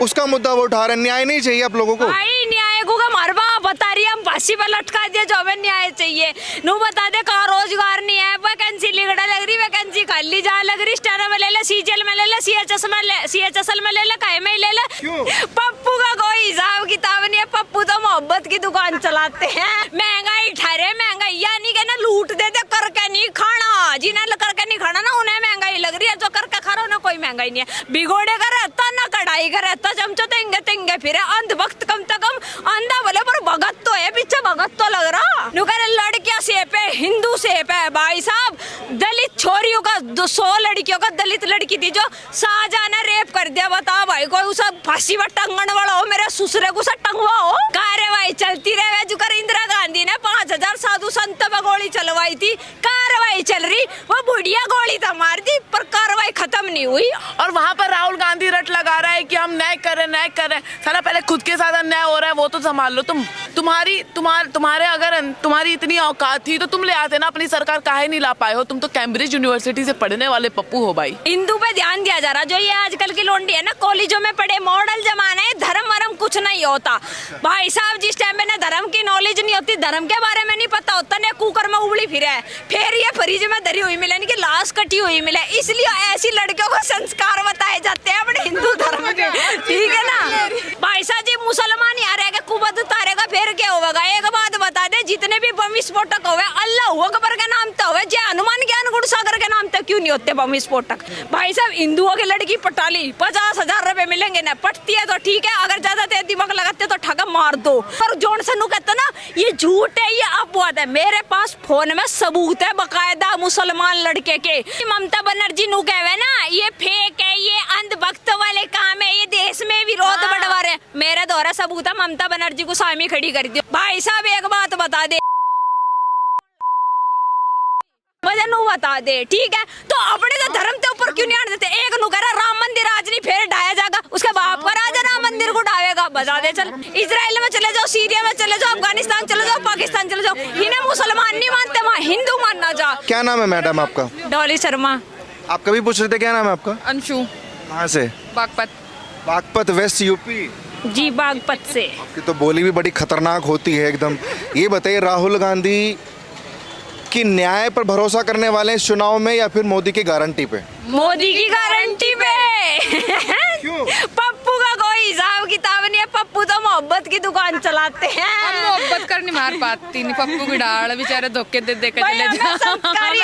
उसका मुद्दा वो उठा रहे हैं। न्याय नहीं चाहिए आप लोगों को? भाई न्याय को मरबा बता रही हम फांसी पर लटका दिया, जो हमें न्याय चाहिए। नू बता दे कहाँ रोजगार नहीं है, वैकेंसी लिगड़ा लग रही, वैकेंसी खाली जा लग रही, स्टेनो में ले ले, सीजीएल में ले ले, सीएचएसएल में ले ले, काहे में ले ले। पप्पू का कोई हिसाब किताब नहीं है, पप्पू तो मोहब्बत की दुकान चलाते हैं। महंगाई ठहरे, महंगाई यानी के ना लूट देते, करके नहीं खाना, जिन्हें करके नहीं खाना ना उन्हें महंगाई लग रही है, जो करके खा रहा उन्हें कोई महंगाई नहीं है। बिगोड़े का रहता ना कढ़ाई का रहता, चमचो तेंगे तेंगे फिर अंध वक्त कम से कम अंधा बोले पर भगत तो है, पीछे भगत तो लग रहा। नुकरे लड़कियां सेफ है, हिंदू सेफ है भाई साहब। दलित छोरियों का 200 लड़कियों का दलित लड़की थी जो शाहजहां ने रेप कर दिया, बता भाई कोई उसे फांसी पर टंगन वाला हो, मेरे ससुरे को उसे टंगवा हो। कार्रवाई चलती रहे, जो कर इंदिरा गांधी ने 5000 साधु संत पर गोली चलवाई थी, कार्रवाई चल रही, वो बुढ़िया गोली तो मार दी पर कार्रवाई खत्म नहीं हुई। और वहाँ पर राहुल गांधी रट लगा रहा है कि हम न्याय कर रहे हैं। साला पहले खुद के साथ अन्याय हो रहा है वो तो संभाल लो तुम। तुम्हारे अगर तुम्हारी इतनी औकात थी तो तुम ले आते ना, अपनी सरकार काहे नहीं ला पाए हो? तुम तो कैम्ब्रिज यूनिवर्सिटी से पढ़ने वाले पप्पू हो भाई। हिंदू पे ध्यान दिया जा रहा, जो ये आजकल की लोंडी है ना, कॉलेजों में पढ़े, मॉडल जमाना है, धर्म वरम कुछ नहीं होता भाई साहब। जिस टाइम में धर्म की नॉलेज नहीं होती, धर्म के बारे में नहीं पता होता ना, कुकर में उबली फिर है, फिर ये फ्रिज में धरी हुई मिले, कि लाश कटी हुई मिले। इसलिए ऐसी लड़कियों को संस्कार बताए जाते हैं अपने हिंदू धर्म के, ठीक है ना भाई साहब जी। मुसलमान यहाँ रहेगा, कुबत उतारेगा, फिर क्या होगा? एक बात बता दे, जितने भी बम विस्फोटक हुए अल्लाह अकबर के नाम तो हुए, जय हनुमान ज्ञान गुण सागर के नाम तो क्यों नहीं होते बम विस्फोटक? भाई साहब हिंदुओं की लड़की पटाली 50,000 रुपए मिलेंगे ना, पटती है तो ठीक है, अगर ज्यादा तेज दिमाग लगाते तो ठगा मार दो। पर जोन सनू कहता ना ये झूठ है, ये अपवाद है, मेरे पास फोन में सबूत है बकायदा मुसलमान लड़के के। ममता बनर्जी नू कहवे ना ये फेक है, ये अंधभक्त वाले काम है, ये देश में विरोध बढ़वा रहे, मेरे द्वारा सबूत है। ममता बनर्जी को सामी खड़ी कर दियो। भाई साहब एक बात बता दे, मुझे नू बता दे, ठीक है? तो अपने तो धर्म के ऊपर क्यों नहीं आने देते? एक नु कह रहा राम मंदिर आज नहीं फिर ढाया जाएगा, उसके बाप का राजा राम मंदिर को ढाएगा, बता दे। चल इजराइल में चले जाओ, सीरिया में चले जाओ, अफगानिस्तान चले जाओ, पाकिस्तान चले जाओ, इन्हें मुसलमान नहीं मानते, वहाँ हिंदू मानना जा। क्या नाम है मैडम आपका? डॉली शर्मा। आप कभी पूछ रहे थे, क्या नाम है आपका? अंशु। कहाँ से? बागपत। बागपत वेस्ट यूपी जी, बागपत से। आपकी तो बोली भी बड़ी खतरनाक होती है एकदम। ये बताइए, राहुल गांधी कि न्याय पर भरोसा करने वाले हैं इस चुनाव में या फिर मोदी की गारंटी पे? मोदी की गारंटी पे। क्यों? पप्पू का कोई हिसाब किताब नहीं है, पप्पू तो मोहब्बत की दुकान चलाते हैं। हम मोहब्बत कर नहीं मार पाती नहीं, पप्पू की डाल बेचारे धोखे दे दे के चले जाओ। संस्कारी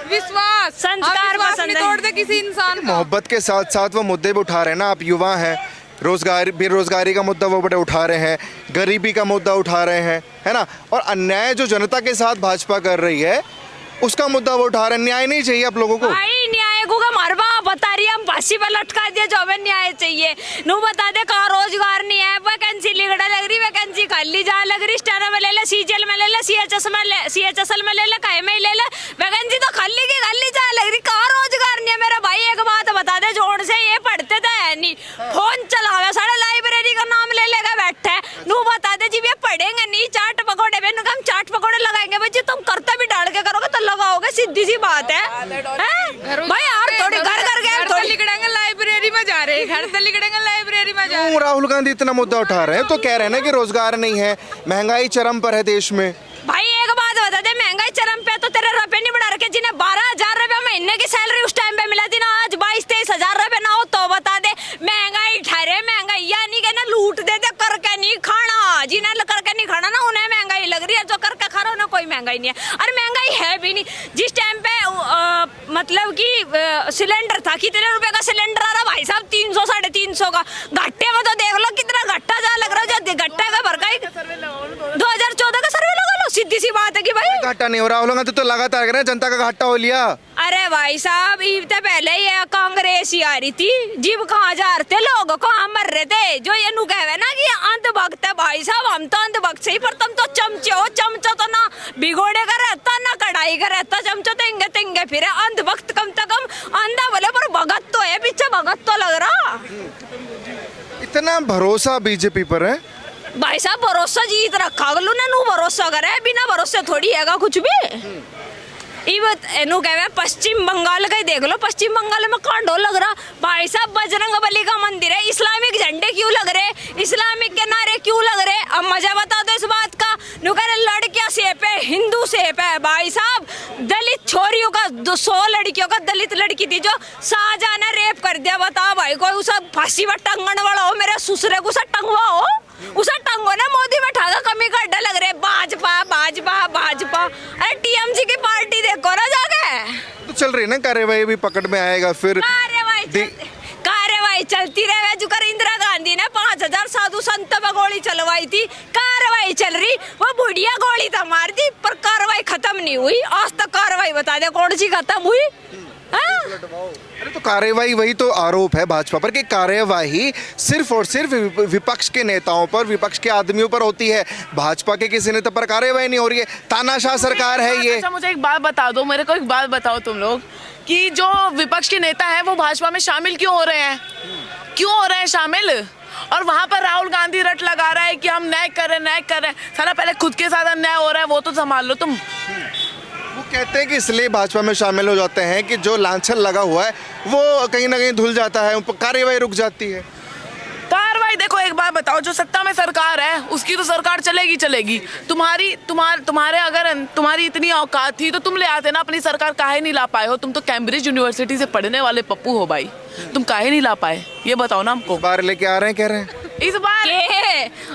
विश्वास संस्कार नहीं तोड़ते किसी इंसान का। मोहब्बत के साथ साथ वो मुद्दे भी उठा रहे हैं ना। आप युवा हैं, रोजगार बेरोजगारी का मुद्दा वो बड़े उठा रहे हैं, गरीबी का मुद्दा उठा रहे हैं, है ना। और अन्याय जो जनता के साथ भाजपा कर रही है उसका मुद्दा वो उठा रहे हैं। न्याय नहीं चाहिए आप लोगों को? भाई न्याय को मरबा बता रही हम फांसी पर लटका दिया, जो हमें न्याय चाहिए। नू बता दे कहाँ रोजगार नहीं है, वैकेंसी लिगड़ा लग रही, वैकेंसी खाली जा लग रही, स्टेनो में ले ले, सीजीएल में ले ले, सीएचएसएल में ले ले, काहे में ले ले, वैकेंसी तो खाली की खाली जा लग रही, कहाँ रोजगार नहीं है। मेरा भाई एक बात बता दे, जोड़ से ये पढ़ते तो है नहीं, फोन चलावे, साढ़े लाइब्रेरी का नाम ले लेगा बैठे। नू बता दे जी ये पढ़ेंगे नहीं, चाट पकौड़े में हम चाट पकौड़े लगाएंगे भाई जी, तुम करते भी डाल के करोगे तो लगाओगे, सीधी सी बात है भाई। यार थोड़ी घर थोड़ी लिखड़ेंगे लाइब्रेरी में जा रहे हैं, घर से लिखड़ेंगे लाइब्रेरी में जा रहे हैं। राहुल गांधी इतना मुद्दा उठा रहे हैं तो कह रहे हैं ना कि रोजगार नहीं है, महंगाई चरम पर है देश में। भाई एक बात बता दे, महंगाई चरम पे तो तेरे रुपए नहीं बढ़ा रखे, जिन्हें 12,000 रुपए महीने की सैलरी उस टाइम पे मिला थी ना, आज 22-23,000 रुपए ना हो तो बता दे। महंगाई ठहरे, महंगाई यानी के ना लूट देते, करके नहीं खाना, जिन्हें करके नहीं खाना ना उन्हें महंगाई लग रही है, जो करके खा रहा उन्हें कोई महंगाई नहीं है। और महंगाई है भी नहीं। जिस टाइम पे मतलब कि सिलेंडर था, कितने रुपए का सिलेंडर आ रहा भाई साहब? 300-350 का। घट्टे में तो देख लो कितना घट्टा जा लग रहा है, जो घट्टा का भरका 2014 का सर्वे लगा लो, सीधी सी बात है कि भाई घाटा नहीं हो रहा। राहुल गांधी तो लगातार कह रहे हैं जनता का घाटा हो लिया। अरे भाई साहब इससे पहले ये कांग्रेस ही आ रही थी, जीव कहाँ जा रहे थे, लोग कहाँ मर रहे थे, जो ये नु कहवे ना कि अंधभक्त है। भाई साहब हम तो अंधभक्त से ही, पर तुम तो चमचे हो, चमचा तो ना भिगोड़े का रहता ना कढ़ाई का रहता, चमचो तेंगे तेंगे फिर अंधभक्त कम से कम अंधा बोले पर भगत तो है, पीछे भगत तो लग रहा। इतना भरोसा बीजेपी पर है भाई साहब, भरोसा जीत रखा गलू ने, नू भरोसा करे, बिना भरोसे थोड़ी हैगा कुछ भी। इनु कहे पश्चिम बंगाल का ही देख लो, पश्चिम बंगाल में कांडो लग रहा। भाई साहब बजरंग बली का मंदिर है, इस्लामिक झंडे क्यों लग रहे, इस्लामिक के नारे क्यों लग रहे? अब मजा बता दो इस बात का। नु कह रहे लड़कियां सेफ है, हिंदू सेफ है। भाई साहब दलित छोरियों का 200 लड़कियों का दलित लड़की थी जो शाहजहां ने रेप कर दिया। बता भाई कोई उसे फांसी पर टंगने वाला हो, मेरे ससुरे को उसे टंगवा हो, उसे टंगो ना मोदी में ठागा कमी का अड्डा लग रहे। भाजपा भाजपा भाजपा, अरे टीएमसी की पार्टी देखो ना जाके। तो चल रही ना कार्यवाही, भी पकड़ में आएगा फिर कार्यवाही चलती रहे। जो कर इंदिरा गांधी ने 5000 साधु संत पर गोली चलवाई थी, कार्रवाई चल रही। वो बुढ़िया गोली तो मार दी पर कार्रवाई खत्म नहीं हुई आज तक। कार्रवाई बता दे कौन सी खत्म हुई? अरे तो कार्यवाही, वही तो आरोप है भाजपा पर कि कार्यवाही सिर्फ और सिर्फ विपक्ष के नेताओं पर, विपक्ष के आदमियों पर होती है, भाजपा के किसी नेता पर कार्यवाही नहीं हो रही है। तानाशाह सरकार है ये। अच्छा मुझे एक बात बता दो, मेरे को एक बात बताओ तुम लोग कि जो विपक्ष के नेता है वो भाजपा में शामिल क्यों हो रहे हैं, क्यों हो रहे हैं शामिल? और वहां पर राहुल गांधी रट लगा रहा है कि हम न्याय कर रहे हैं। साला पहले खुद के साथ अन्याय हो रहा है वो तो संभाल लो तुम। वो कहते हैं कि इसलिए भाजपा में शामिल हो जाते हैं कि जो लांछन लगा हुआ है वो कहीं ना कहीं धुल जाता है, कार्यवाही रुक जाती है। कार्रवाई देखो, एक बात बताओ, जो सत्ता में सरकार है उसकी तो सरकार चलेगी। तुम्हारे अगर तुम्हारी इतनी औकात थी तो तुम ले आते ना, अपनी सरकार काहे नहीं ला पाए हो? तुम तो कैम्ब्रिज यूनिवर्सिटी से पढ़ने वाले पप्पू हो भाई, तुम काहे नहीं ला पाए ये बताओ ना हमको। बार लेके आ रहे हैं, कह रहे हैं इस बार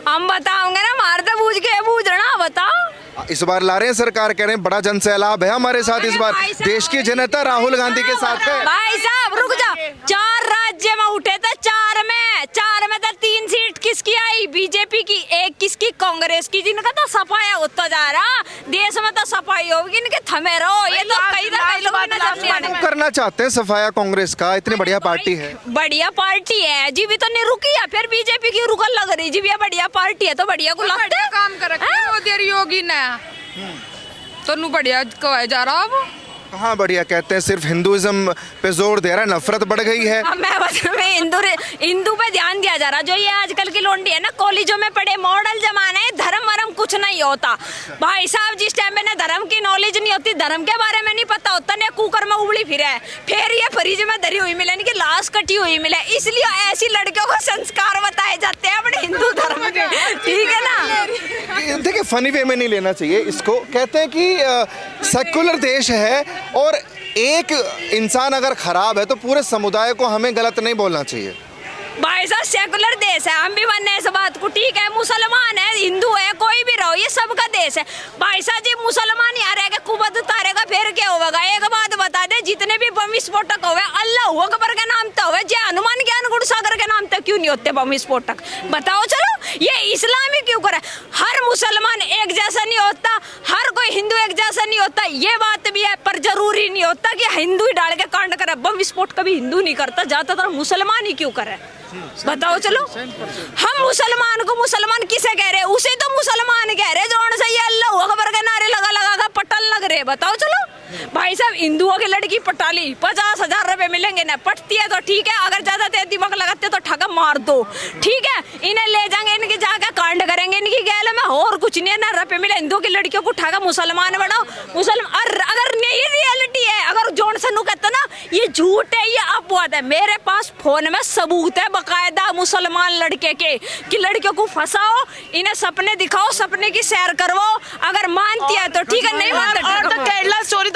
हम बताओगे ना, मारते बूझ के बूझना बताओ। इस बार ला रहे हैं सरकार, कह रहे हैं बड़ा जन सैलाब है हमारे साथ इस बार, देश की जनता राहुल गांधी के साथ है। भाई साहब रुक जा, 4 राज्य में उठे थे, 4 में तो 3 सीट किसकी आई? बीजेपी की, 1 किसकी? कांग्रेस की। जिनका तो सफाया होता जा रहा, देश में तो सफाई होगी, इनके थमे रहो। ये तो कई लोग करना चाहते हैं सफाया कांग्रेस का, इतनी बढ़िया पार्टी है, बढ़िया पार्टी है जी भी तो नहीं रुकी है, फिर बीजेपी की रुकन लग रही जी भी बढ़िया पार्टी है तो बढ़िया को लगता है। काम कर रखे मोदी और योगी ने तो नु बढ़िया कहा जा रहा। अब कहाँ बढ़िया कहते हैं, सिर्फ हिंदुइज्म पे जोर दे रहा है, नफरत बढ़ गई है। मैं हिंदू पे ध्यान दिया जा रहा। जो ये आजकल की लोंडी है ना, कॉलेजों में पढ़े, मॉडल जमाना है, धर्म वरम कुछ नहीं होता। भाई साहब जिस टाइम में ना धर्म की नॉलेज नहीं होती, धर्म के बारे में नहीं पता होता ना, कुकर में उबली फिर है, फिर ये फ्रिज में धरी हुई मिले, कि लाश कटी हुई मिले। इसलिए ऐसी लड़कियों को संस्कार बताए जाते हैं अपने हिंदू धर्म के, ठीक है ना? देखिए फनी वे में नहीं लेना चाहिए इसको। कहते हैं कि सेकुलर देश है और एक इंसान अगर खराब है तो पूरे समुदाय को हमें गलत नहीं बोलना चाहिए। भाई साहब सेकुलर देश है, हम भी मानने इस बात को, ठीक है? मुसलमान है, हिंदू है, कोई भी रहो, ये सबका देश है। भाई साहब जी मुसलमान यहाँ रहेगा, कुबत उतारेगा, फिर क्या होगा? एक बात बता दे, जितने भी बम विस्फोटक हुए अल्लाह अकबर के नाम तो हुए, जय हनुमान ज्ञान गुण सागर के नाम तो क्यों नहीं होते बम विस्फोटक? बताओ चलो, ये इस्लामी क्यों करे? हर मुसलमान एक जैसा नहीं होता, हर कोई हिंदू एक जैसा नहीं होता, ये बात भी है, पर जरूरी नहीं होता कि हिंदू ही डाल के कांड करे। बम विस्फोट कभी हिंदू नहीं करता, ज्यादातर मुसलमान ही क्यों करे? बताओ चलो, हम मुसलमान को मुसलमान किसे कह रहे? उसे तो मुसलमान कह रहे जो से ये अल्लाह अकबर के नारे लगा लगा कर पटल लग रहे। बताओ चलो भाई साहब, हिंदुओं की लड़की पटाली 50,000 रुपए मिलेंगे ना, पटती है तो ठीक है, अगर ज्यादा तेज दिमाग लगाते तो ठगा मार दो, ठीक है? इन्हें ले जाएंगे, इनके जाकर कांड करेंगे इनकी गैल में, और कुछ नहीं है ना। रुपए मिले हिंदू की लड़कियों को ठगा, मुसलमान बनाओ, मुसलमान। अगर नहीं रियलिटी है, अगर जोन सनू कहता ना ये झूठ है, ये अपवाद है, मेरे पास फोन में सबूत है बकायदा मुसलमान लड़के के कि लड़कियों को फंसाओ, इन्हें सपने दिखाओ, सपने की सैर करवाओ, अगर मानती है तो ठीक है, नहीं मानती और तो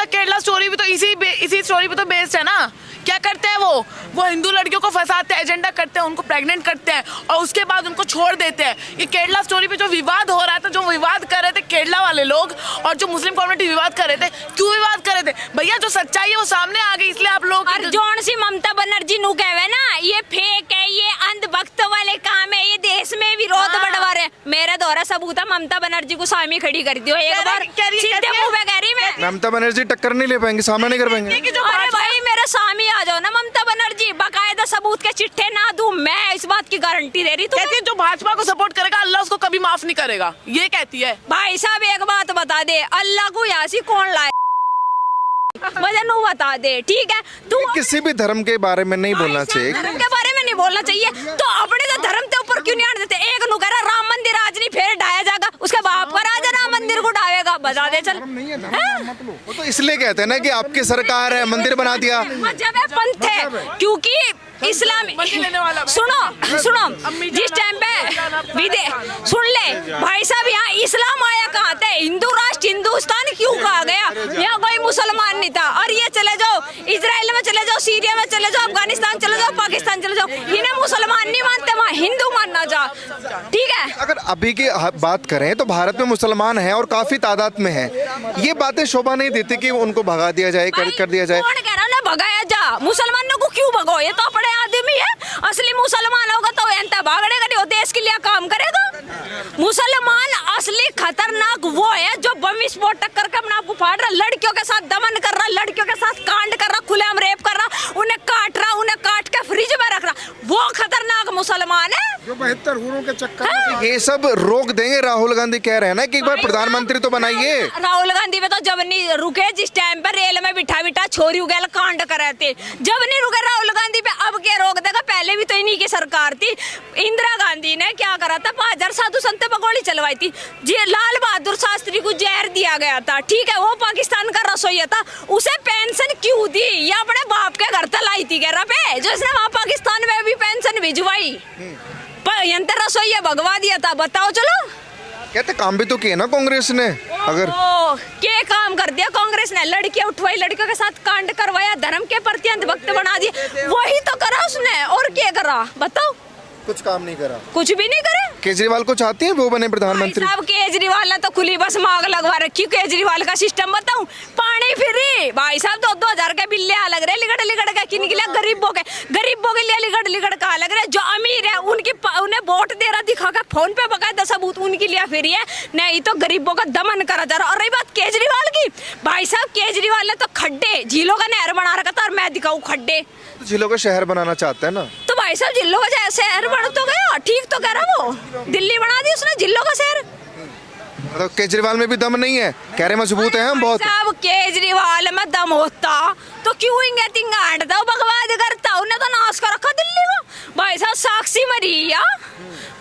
केरला स्टोरी भी तो इसी स्टोरी पे तो बेस्ड है ना। क्या करते हैं वो हिंदू लड़कियों को फंसाते हैं, एजेंडा करते हैं, उनको प्रेग्नेंट करते हैं और उसके बाद उनको छोड़ देते हैं। ये केरला स्टोरी पे जो विवाद हो रहा था, जो विवाद कर रहे थे केरला वाले लोग और जो मुस्लिम कम्युनिटी विवाद कर रहे थे, क्यों विवाद कर रहे थे भैया? जो सच्चाई है वो सामने आ गई, इसलिए आप लोग जोन सी ममता बनर्जी नु कहवे ना ये फेक है, ये अंधभक्त वाले काम है, ये देश में विरोध बढ़वा रहे। मेरा दोहरा सबूत है, ममता बनर्जी को सामने खड़ी कर दियो एक बार, सीधे मुंह पे कह रही मैं। ममता बनर्जी टक्कर नहीं ले पाएंगे, सामना नहीं कर पाएंगे। अरे भाई मेरे सामने आ जाओ ना ममता बनर्जी, बकायदा सबूत के चिट्ठे ना दूं, मैं इस बात की गारंटी दे रही। कहती है जो भाजपा को सपोर्ट करेगा अल्लाह उसको कभी माफ नहीं करेगा, ये कहती है। भाई साहब एक बात बता दे, अल्लाह को यहाँ से कौन लाए मुझे नू बता दे, ठीक है? तू किसी भी धर्म के बारे में नहीं बोलना चाहिए, धर्म के बारे में नहीं बोलना चाहिए, तो अपने तो धर्म के ऊपर क्यों नहीं आने देते? एक नु कह रहा राम मंदिर आज नहीं फिर ढाया जाएगा, उसके बाप का राजा राम मंदिर को ढाएगा, होगा बता दे चल। वो तो इसलिए कहते हैं ना कि आपकी सरकार है, मंदिर बना दिया। मजहब है, पंथ है, क्योंकि इस्लाम सुनो सुनो जिस टाइम पे सुन ले भाई साहब, यहाँ इस्लाम आया कहाँ थे? हिंदू राष्ट्र हिंदुस्तान क्यों कहा गया? यहाँ कोई मुसलमान नहीं था। और ये चले जाओ इजराइल में चले जाओ, सीरिया में चले जाओ, अफगानिस्तान चले जाओ, पाकिस्तान चले जाओ, इन्हें मुसलमान नहीं मानते, वहाँ हिंदू मानना जा। ठीक है, अगर अभी की बात करें तो भारत में मुसलमान हैं और काफी तादाद में हैं। ये बातें शोभा नहीं देती कि उनको भगा दिया जाए, कर दिया जाए। कौन कह रहा ना भगाया जा? मुसलमानों को क्यों भगाओ? ये तो अपने आदमी है। असली मुसलमान होगा तो एंता भागड़ेगा नहीं, वो देश के लिए काम करेगा। मुसलमान असली खतरनाक वो है जो बम विस्फोट करके अपने आप को फाड़ रहा, लड़कियों के साथ दमन कर रहा, लड़कियों के साथ कांड कर रहा, खुलेआम रेप कर रहा, उन्हें काट रहा, उन्हें काट के फ्रिज में रख रहा, वो खतरनाक मुसलमान है जो 72 हूरों के चक्कर। ये सब रोक देंगे। राहुल गांधी कह रहे हैं ना कि एक बार प्रधानमंत्री तो बनाइए। राहुल गांधी पे तो जब नहीं रुके, जिस टाइम पर रेल में बिठा बिठा छोरी उगैल कांड करे थे, जब नहीं रुके राहुल गांधी पे, अब क्या रोक देगा? पहले भी तो इन्हीं की सरकार थी। इंदिरा गांधी ने क्या करा था? 5000 साधु संत पे गोली चलवाई थी। जी लाल बहादुर शास्त्री को जहर दिया गया था, ठीक है, वो पाकिस्तान का रसोइया था, उसे पेंशन क्यों दी? या अपने बाप के घर तलाई थी कह पे, जो इसने वहाँ पाकिस्तान में भी पेंशन भिजवाई, यंत्र रसोइया भगवा दिया था। बताओ चलो, कहते काम भी तो किए ना कांग्रेस ने। अगर क्या काम कर दिया कांग्रेस ने? लड़कियां उठवाई, लड़कियों के साथ कांड करवाया, धर्म के प्रति अंधभक्त बना दिए, वही तो करा उसने। और क्या करा बताओ? कुछ काम नहीं करा, कुछ भी नहीं करे। केजरीवाल को चाहती हैं वो बने प्रधानमंत्री? साहब केजरीवाल ने तो खुली बस मांग लगवा रखी। केजरीवाल का सिस्टम बताऊं, पानी फ्री भाई साहब, 2-2 हजार के बिल्ले अलग रहे, लिगड़ के किन के लिए? गरीबों के लिए लिगड़ का अलग रहे। जो अमीर है उन्हें वोट दे रहा दिखा के फोन पे बकायदा सबूत, उनके लिए फ्री है, नहीं तो गरीबों का दमन करा जा रहा। और रही बात केजरीवाल की, भाई साहब केजरीवाल ने तो खड्डे, झीलों का नहर बना रखा था, और मैं दिखाऊं खड्डे? जिलों का शहर बनाना चाहता है ना, तो भाई साहब जिलों का शहर बन तो गया, ठीक तो कह रहा वो, दिल्ली बना दी उसने जिलों का शहर। तो केजरीवाल में भी दम नहीं है, कह रहे मजबूत है हम बहुत। साहब केजरीवाल में दम होता तो क्यों इंगे तिंगा हटता, बकवाद करता, उन्हें तो नाश कर रखा दिल्ली को। भाई साहब साक्षी मरी या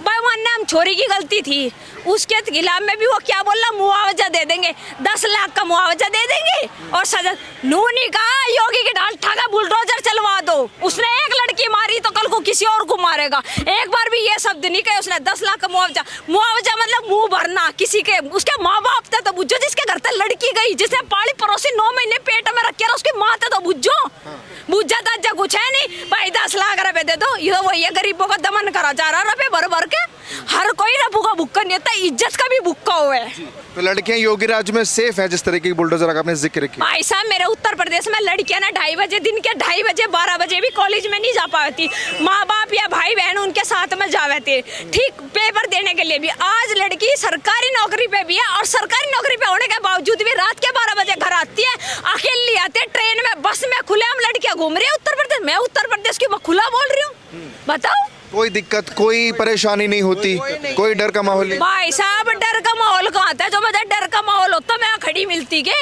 भाई, मानने हम छोरी की गलती थी, उसके खिलाफ में भी वो क्या बोल रहा, मुआवजा दे देंगे, 10 लाख का मुआवजा दे देंगे, और सजा नूनी कहा योगी की ढाल ठाका बुलडोजर चलवा दो। उसने एक लड़की मारी तो कल को किसी और को मारेगा। एक बार भी ये शब्द नहीं कहे उसने। 10 लाख का मुआवजा, मुआवजा मतलब मुंह भरना किसी के, उसके माँ बाप थे तो बुझो, जिसके घर तक लड़की गई, जिसने पाली पड़ोसी 9 महीने पेट में रखे, उसकी माँ थे तो बुझो, बुझा ताजा कुछ है नहीं भाई। 10 लाख रुपए दे दो, ये वही गरीबों का दमन करा जा रहा, रुपए भर भर के। हर कोई रबू का भुक्का नहीं होता, इज्जत का भी भुक्का हुआ है। तो लड़कियां योगी राज में सेफ है, जिस तरीके की बुलडोजर का आपने जिक्र किया। भाई साहब मेरे उत्तर प्रदेश में लड़कियां ना 2:30 बजे, दिन के 2:30 बजे 12 बजे भी कॉलेज में नहीं जा पाती, माँ बाप या भाई बहन उनके साथ में जावे थे, ठीक पेपर देने के लिए भी। आज लड़की सरकारी नौकरी पे भी है, और सरकारी नौकरी पे होने के बावजूद भी रात के 12 बजे घर आती है, अकेली आती है, ट्रेन में बस में खुलेआम लड़कियां घूम रही है उत्तर प्रदेश। मैं उत्तर प्रदेश की खुला बोल रही हूँ, बताओ। कोई दिक्कत, कोई परेशानी नहीं होती, कोई डर का माहौल नहीं। भाई साहब डर का माहौल कहाँ था? जो मुझे डर का माहौल होता मैं खड़ी मिलती के,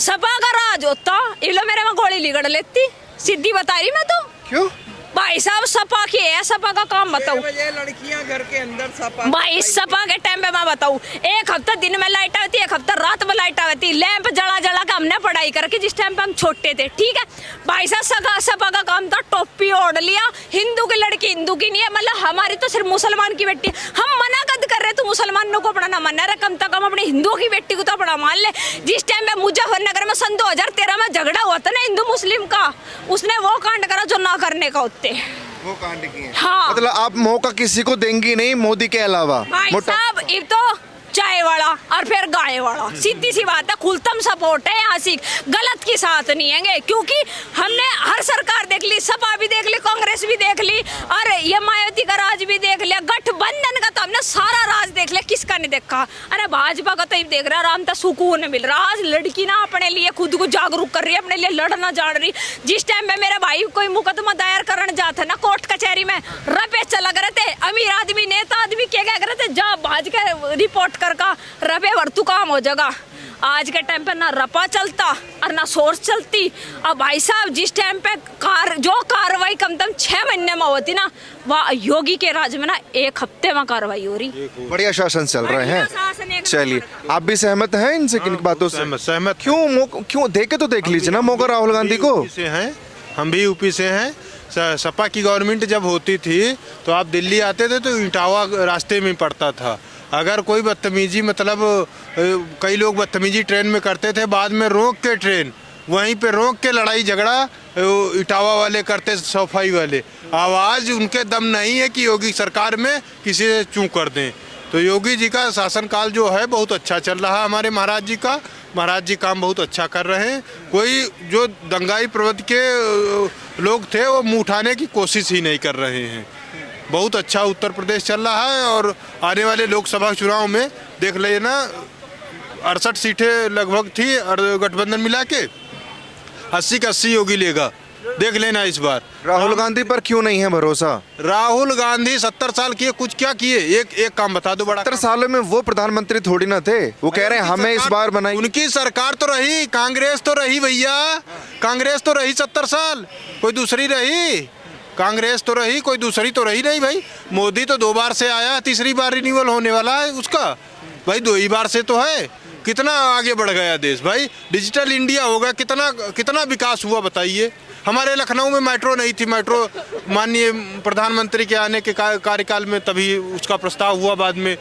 सपा का राज होता, ये लो मेरे में गोली लिगड़ लेती, सीधी बता रही मैं तो। क्यों? भाई साहब सपा की है, सपा का काम बताऊं। लड़कियां घर के अंदर सपा, भाई सपा के टाइम पे मैं बताऊं, एक हफ्ता दिन में लाइट आती, एक हफ्ता रात में लाइट आती, लैंप जला जला के हमने पढ़ाई करके, जिस टाइम पे हम छोटे थे, ठीक है। भाई साहब सपा का काम था, टोपी ओढ़ लिया, हिंदू की लड़की हिंदू की नहीं है, मतलब हमारी तो सिर्फ मुसलमान की बेटी। हम मना कद कर रहे तो मुसलमानों को अपना ना मानना रहा, कम से कम अपने हिंदुओं की बेटी को तो अपना मान ले। जिस टाइम पे मुजफ्फरनगर में सन 2013 में झगड़ा हुआ था ना हिंदू मुस्लिम का, उसने वो कांड करा जो ना करने का होते, वो कांड किए। हाँ। मतलब आप मौका किसी को देंगी नहीं मोदी के अलावा? भाई साहब ये तो चाय वाला और फिर गाय वाला, सीधी सी बात है, खुलतम सपोर्ट है यहाँ से, गलत के साथ नहीं है, क्योंकि हमने हर सरकार देख ली, सपा भी देख ली, कांग्रेस भी देख ली, और ये मायावती का राज भी देख लिया, गठबंधन का तो हमने सारा राज देख लिया, किसका नहीं देखा? अरे भाजपा का तो देख रहा, आराम था, सुकून मिल रहा। आज लड़की ना अपने लिए खुद को जागरूक कर रही है, अपने लिए लड़ना जान रही। जिस टाइम पे मेरा भाई कोई मुकदमा दायर करने जाता ना कोर्ट कचहरी में, रपे चला रहे थे, अमीर आदमी नेता आदमी क्या कह रहे थे, जा भाज के रिपोर्ट कर का रबे वर्तु काम हो जाएगा। आज के टाइम पे ना रपा चलता और ना सोर्स चलती। अब भाई साहब जिस टाइम पे जो कार्रवाई कम से कम 6 महीने में होती ना, वह योगी के राज में ना 1 हफ्ते में कार्रवाई हो रही। बढ़िया शासन चल रहे हैं। चलिए, आप भी सहमत हैं इनसे, किन बातों से? सहमत। क्यों देखे तो देख लीजिए ना मौका राहुल गांधी को। से हैं, हम भी यूपी से हैं। सपा की गवर्नमेंट जब होती थी तो आप दिल्ली आते थे तो इटावा रास्ते में पड़ता था। अगर कोई बदतमीजी, मतलब कई लोग बदतमीजी ट्रेन में करते थे, बाद में रोक के ट्रेन वहीं पे रोक के लड़ाई झगड़ा इटावा वाले करते, सफाई वाले। आवाज़ उनके दम नहीं है कि योगी सरकार में किसी से चूं कर दें। तो योगी जी का शासनकाल जो है बहुत अच्छा चल रहा है। हमारे महाराज जी का, महाराज जी काम बहुत अच्छा कर रहे हैं। कोई जो दंगाई प्रवृत्ति के लोग थे वो मुँह उठाने की कोशिश ही नहीं कर रहे हैं। बहुत अच्छा उत्तर प्रदेश चल रहा है। और आने वाले लोकसभा चुनाव में देख लेना, 68 सीटें लगभग थी और गठबंधन मिला के 80 का 80 योगी लेगा, देख लेना इस बार। राहुल गांधी पर क्यों नहीं है भरोसा? राहुल गांधी 70 साल किए, कुछ क्या किए? एक काम बता दो बड़ा। 70 सालों में वो प्रधानमंत्री थोड़ी ना थे। वो कह रहे हैं हमें इस बार बनाई। उनकी सरकार तो रही, कांग्रेस तो रही भैया, कांग्रेस तो रही 70 साल, कोई दूसरी रही? कांग्रेस तो रही, कोई दूसरी तो रही नहीं भाई। मोदी तो 2 बार से आया, तीसरी बार रिन्यूअल होने वाला है उसका भाई, 2 ही बार से तो है। कितना आगे बढ़ गया देश भाई, डिजिटल इंडिया हो गया, कितना विकास हुआ बताइए। हमारे लखनऊ में मेट्रो नहीं थी, मेट्रो माननीय प्रधानमंत्री के आने के कार्यकाल में तभी उसका प्रस्ताव हुआ, बाद में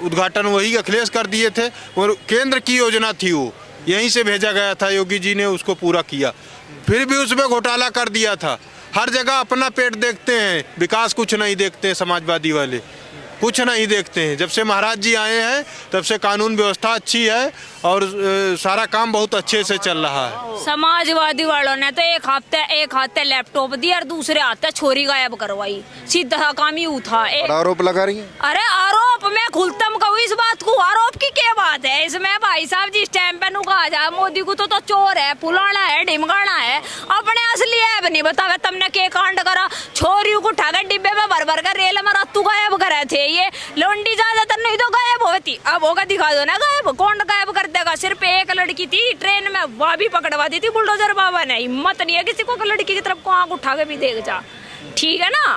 उद्घाटन वही अखिलेश कर दिए थे। और केंद्र की योजना थी, वो यहीं से भेजा गया था, योगी जी ने उसको पूरा किया। फिर भी उसमें घोटाला कर दिया था। हर जगह अपना पेट देखते हैं, विकास कुछ नहीं देखते हैं। समाजवादी वाले कुछ नहीं देखते हैं। जब से महाराज जी आए हैं तब से कानून व्यवस्था अच्छी है और सारा काम बहुत अच्छे से चल रहा है। समाजवादी वालों ने तो एक हाथ लैपटॉप दिया और दूसरे हाथ छोरी गायब करवाई। सीधा काम ही था। आरोप लगा रही है। अरे आरोप मैं खुलतम कहूँ इस बात को, आरोप की क्या बात है इसमें भाई साहब? जिस टाइम पे नु कहा जाए मोदी को तो चोर है, फुलाना है, ढिमगाना है, अपने असली है नहीं बतावे तुमने के कांड करा। छोरियों को उठा कर डिब्बे में भर कर रेल में रत्तू गायब करे थे। ये लोंडी ज्यादातर नहीं तो गायब होती। अब होगा दिखा दो ना गायब, कौन गायब कर देगा? सिर्फ एक लड़की थी ट्रेन में, वह भी पकड़वा दी थी बुलडोजर बाबा ने। हिम्मत नहीं है किसी को लड़की की तरफ को आंख उठा के भी देख जा, ठीक है ना।